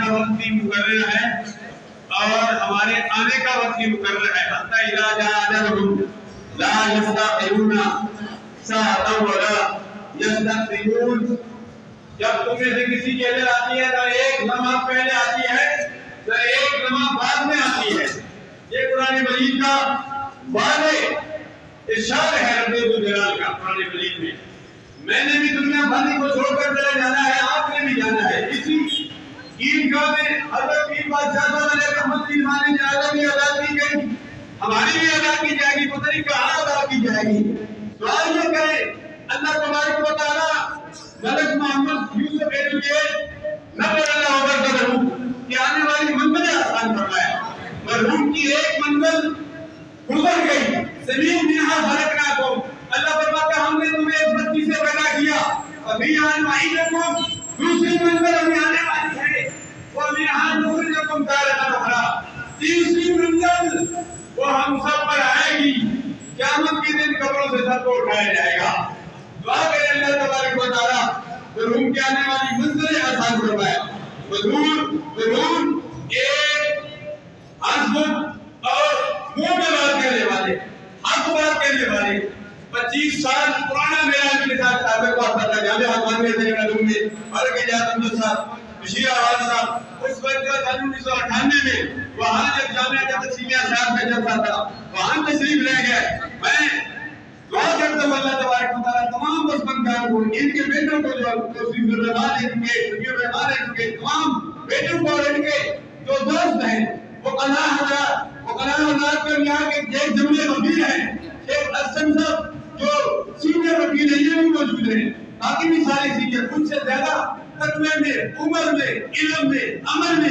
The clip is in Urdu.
کا وقت بھی مقرر ہے اور ہمارے آنے کا وقت بھی مقرر ہے. حتی اذا جاء اجلهم لا يستأخرون ساعة ولا يستقدمون. جب تمہیں سے کسی کی اجل آتی ہے نہ ایک لمحہ پہلے آتی ہے نہ ایک لمحہ بعد میں آتی ہے. یہ قرآن مجید کا واضح ارشاد ہے رب الجلال کا قرآن مجید میں. میں نے بھی دنیا بھاری کو چھوڑ کر چلے جانا ہے, آپ نے بھی جانا ہے. اسی عیدگاہ میں حضرت پیر بادشاہ صاحب علیہ رحمت اللہ نے جنازہ بھی ادا کی گئی, ہماری بھی ادا کی جائے گی, پتہ نہیں کہاں ادا کی جائے گی. سوال یہ کرے اللہ تبارک و تعالیٰ ملک محمد یوسف نبی اللہ وبرکاتہ کہ آنے والی منزلیں آسان فرمایا. مرحوم کی ایک منزل گزر گئی, زمین منہا خلقناکم, اللہ فرماتا ہم نے تمہیں ایک بچی سے پیدا کیا, ابھی آن معیدکم, دوسری منزل ابھی آنے والی ہے, وَمِنْهَا نُخْرِجُكُمْ تَارَةً أُخْرَىٰ, تیسری منزل وہ ہم سب پر آئے گی. قیامت کے دن قبروں سے سب کو اٹھایا جائے گا. دعا کریں اللہ تبارک و تعالیٰ مرحوم کی آنے والی منزلیں آسان فرمائے. مرحوم ایک عظمت اور منہ میں بات کہنے والے, حق بات کہنے والے, 25 سال پرانا معراج کے ساتھ سابق واسطہ تھا. جامعہ حقانیہ سے علوم میں اور کے اعظم صاحب بشیر احمد صاحب اس وقت کا سال 1998 میں وہاں جب جامعہ کا تسلیمیہ صاحب کا جلسہ تھا وہاں تشریف لے گئے. میں دعا کرتا ہوں اللہ تبارک و تعالیٰ تمام اس بندگان کو, ان کے بیٹوں کو جو تشریف الرحمان ہے, ان کے سبیر الرحمان ہے, ان کے تمام بیٹوں کو اور ان کے جو دوست ہیں وہ قناہ حضرات پر یہاں کے ایک جملے وکیل ہیں شیخ اسلم صاحب جو سینئر وکیل ہیں, یہ بھی موجود ہیں. باقی بھی سارے سینئر ان سے زیادہ تقوی میں, عمر میں, علم میں, عمل میں